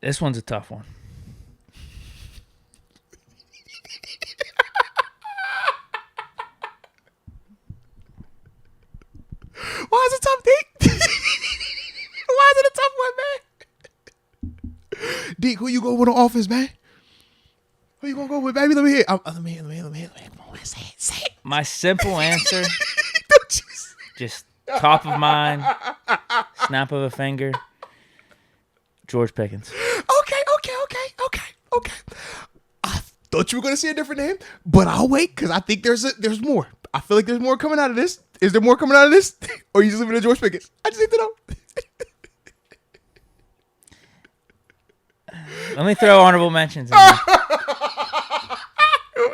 This one's a tough one. Why is it tough, Deke? Why is it a tough one, man? Deke, who you going with on offense, man? Who you gonna go with, baby? Let me hear. Let me hear. Come on, say it. Say it. My simple answer, just top of mind, snap of a finger, George Pickens. Okay. I thought you were gonna say a different name, but I'll wait because I think there's more. I feel like there's more coming out of this. Is there more coming out of this, or are you just leaving it at George Pickens? I just need to know. Let me throw honorable mentions in there. Here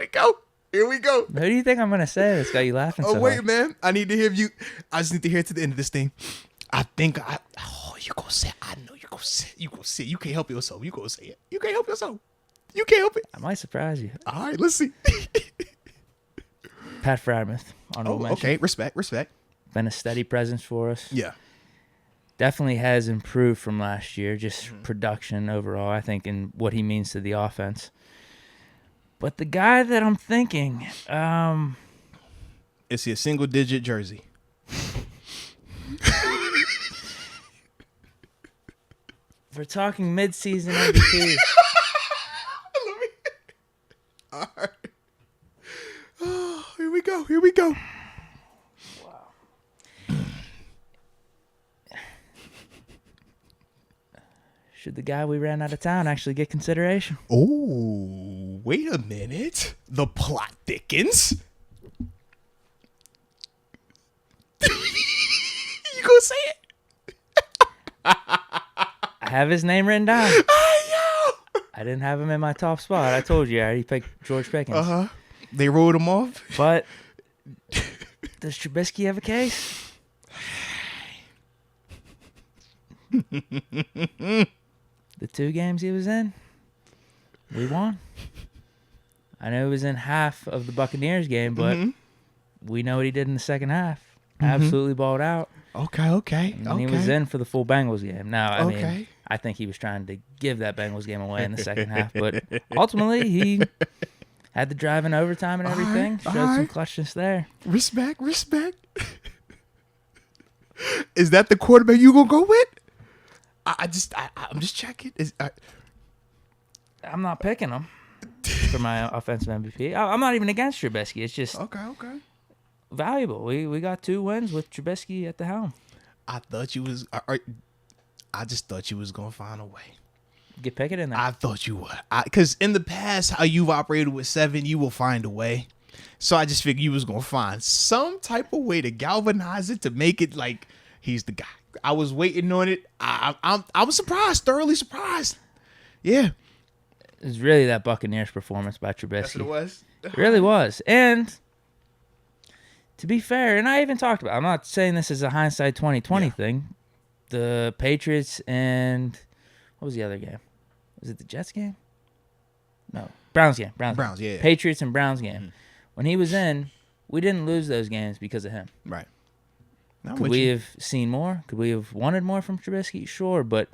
we go. Who do you think I'm gonna say that's got you laughing so wait, hard? man. I need to hear you. I just need to hear it to the end of this thing. You gonna say it. I know you gonna say it. You gonna say it. You can't help yourself. You gonna say it. You can't help yourself. You can't help it. I might surprise you. All right, let's see. Pat Frymouth, honorable mention. Okay. Respect. Been a steady presence for us. Yeah. Definitely has improved from last year, just production overall, I think, and what he means to the offense. But the guy that I'm thinking, Is he a single-digit jersey? we're talking midseason MVP. All right. Oh, here we go. Should the guy we ran out of town actually get consideration? Oh, wait a minute. The plot thickens. You gonna say it? I have his name written down. I know. I didn't have him in my top spot. I told you I already picked George Pickens. They rolled him off. But does Trubisky have a case? The 2 games he was in, we won. I know he was in half of the Buccaneers game, but we know what he did in the second half. Absolutely balled out. Okay. And he was in for the full Bengals game. Now, I mean, I think he was trying to give that Bengals game away in the second half, but ultimately he had the drive in overtime and everything. Showed some clutchness there. Respect. Is that the quarterback you gonna go with? I'm just checking. I'm not picking him for my offensive MVP. I'm not even against Trubisky. It's just okay. valuable. We got 2 wins with Trubisky at the helm. I just thought you was gonna find a way. Get Pickett in there. I thought you would, because in the past, how you've operated with 7, you will find a way. So I just figured you was gonna find some type of way to galvanize it to make it like he's the guy. I was waiting on it. I was surprised, thoroughly surprised. Yeah, It was really that Buccaneers performance by Trubisky. that's what it was. It really was. And to be fair, and I even talked about, I'm not saying this is a hindsight 2020 thing. The Patriots and what was the other game? Was it the Jets game? No, Browns game. Browns, yeah. Patriots and Browns game. When he was in, we didn't lose those games because of him. Right. Could we have seen more? Could we have wanted more from Trubisky? Sure, but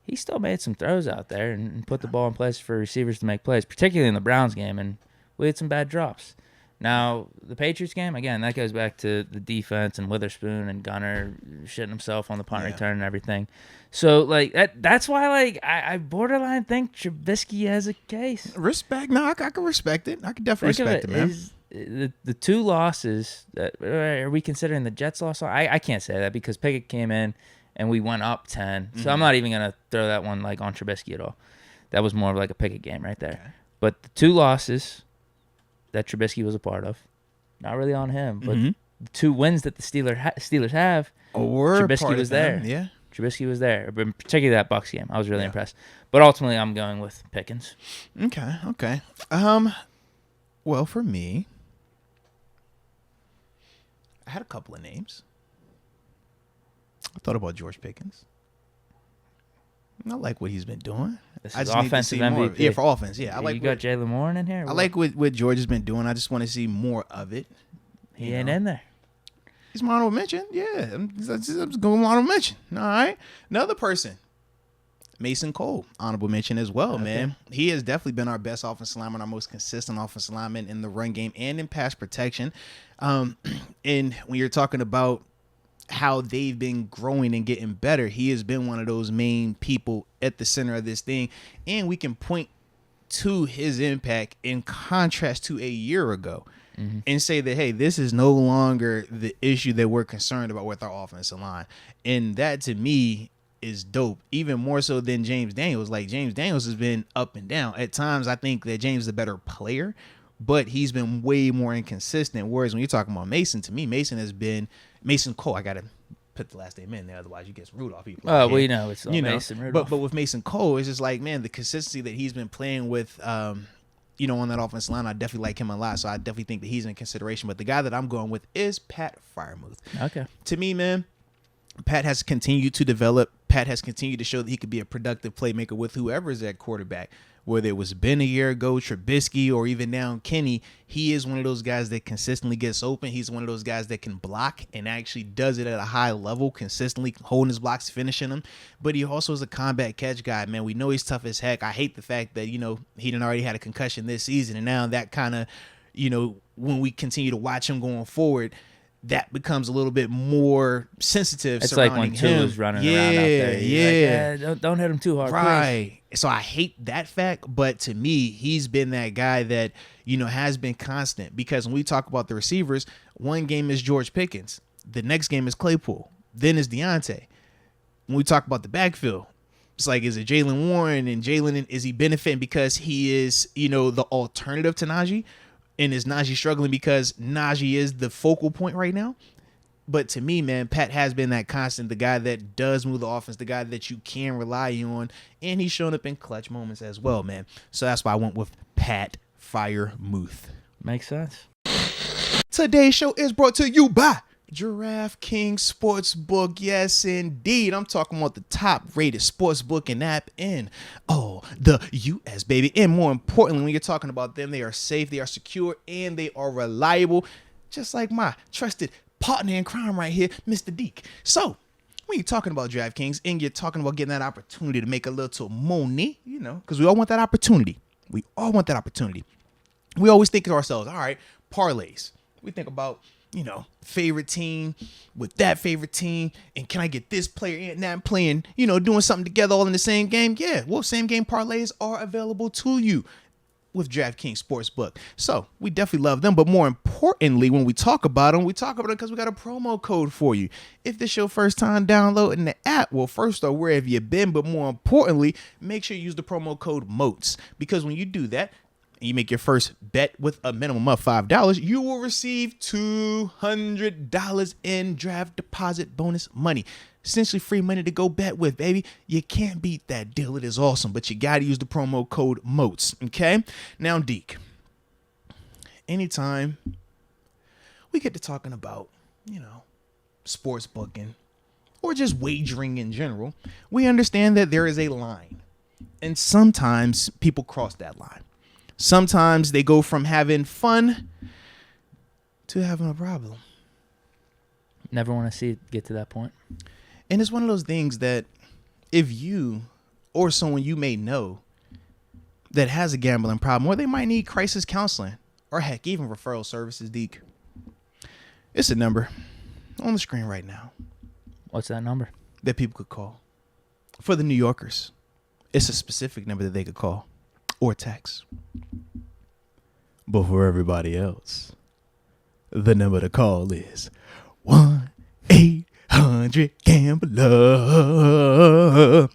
he still made some throws out there and put the ball in place for receivers to make plays, particularly in the Browns game, and we had some bad drops. Now, the Patriots game, again, that goes back to the defense and Witherspoon and Gunner shitting himself on the punt return and everything. So, like, that's why, I borderline think Trubisky has a case. Respect. No, I can respect it. I can definitely respect it, man. The 2 losses, are we considering the Jets loss? I can't say that because Pickett came in and we went up 10. So I'm not even going to throw that one on Trubisky at all. That was more of like a Pickett game right there. Okay. But the 2 losses that Trubisky was a part of, not really on him, but the 2 wins that the Steelers have, Trubisky was there. Yeah. Trubisky was there, but particularly that Bucs game. I was really impressed. But ultimately, I'm going with Pickens. Okay. Well, for me, I had a couple of names. I thought about George Pickens. I like what he's been doing. This is offensive MVP. Yeah, for offense. Yeah, you got Jalen Warren in here? I like what George has been doing. I just want to see more of it. He ain't in there. He's honorable mention. Yeah, I'm just going honorable mention. All right. Another person. Mason Cole, honorable mention as well, Okay. man. He has definitely been our best offensive lineman, our most consistent offensive lineman in the run game and in pass protection. And when you're talking about how they've been growing and getting better, he has been one of those main people at the center of this thing. And we can point to his impact in contrast to a year ago and say that, hey, this is no longer the issue that we're concerned about with our offensive line. And that, to me, is dope, even more so than James Daniels. Like, James Daniels has been up and down. At times, I think that James is a better player, but he's been way more inconsistent. Whereas when you're talking about Mason, to me, Mason has been Mason Cole. I got to put the last name in there, otherwise you get some Rudolph people. Oh, well, it's all Mason Rudolph. But with Mason Cole, it's just like, man, the consistency that he's been playing with, on that offensive line, I definitely like him a lot. So I definitely think that he's in consideration. But the guy that I'm going with is Pat Freiermuth. Okay. To me, man, Pat has continued to develop. Pat has continued to show that he could be a productive playmaker with whoever is at quarterback. Whether it was Ben a year ago, Trubisky, or even now Kenny, he is one of those guys that consistently gets open. He's one of those guys that can block and actually does it at a high level, consistently holding his blocks, finishing them. But he also is a combat catch guy, man. We know he's tough as heck. I hate the fact that, he done already had a concussion this season, and now that kind of, when we continue to watch him going forward, that becomes a little bit more sensitive. It's like when Tua's running around out there. Yeah. Don't hit him too hard, right. Please. So I hate that fact, but to me, he's been that guy that, has been constant. Because when we talk about the receivers, one game is George Pickens. The next game is Claypool. Then is Deontay. When we talk about the backfield, it's like, is it Jaylen Warren? And Jaylen, is he benefiting because he is, the alternative to Najee? And is Najee struggling because Najee is the focal point right now? But to me, man, Pat has been that constant, the guy that does move the offense, the guy that you can rely on, and he's shown up in clutch moments as well, man. So that's why I went with Pat Freiermuth. Makes sense. Today's show is brought to you by DraftKings Sportsbook. Yes, indeed. I'm talking about the top-rated sportsbooking app in the U.S., baby. And more importantly, when you're talking about them, they are safe, they are secure, and they are reliable, just like my trusted partner in crime right here, Mr. Deke. So, when you're talking about DraftKings and you're talking about getting that opportunity to make a little money, because we all want that opportunity. We all want that opportunity. We always think to ourselves, all right, parlays. We think about, favorite team with that favorite team, and can I get this player and that playing, doing something together all in the same game? Yeah, well, same game parlays are available to you with DraftKings Sportsbook. So we definitely love them, but more importantly, when we talk about them because we got a promo code for you. If this is your first time downloading the app, well, first off, where have you been? But more importantly, make sure you use the promo code MOATS, because when you do that, you make your first bet with a minimum of $5, you will receive $200 in draft deposit bonus money. Essentially free money to go bet with, baby. You can't beat that deal. It is awesome, but you got to use the promo code MOATS, okay? Now, Deke, anytime we get to talking about, sports booking or just wagering in general, we understand that there is a line, and sometimes people cross that line. Sometimes they go from having fun to having a problem. Never want to see it get to that point. And it's one of those things that if you or someone you may know that has a gambling problem, or they might need crisis counseling, or heck, even referral services, Deke, it's a number on the screen right now. What's that number? That people could call. For the New Yorkers, it's a specific number that they could call or text. But for everybody else, the number to call is 1-800-GAMBLER.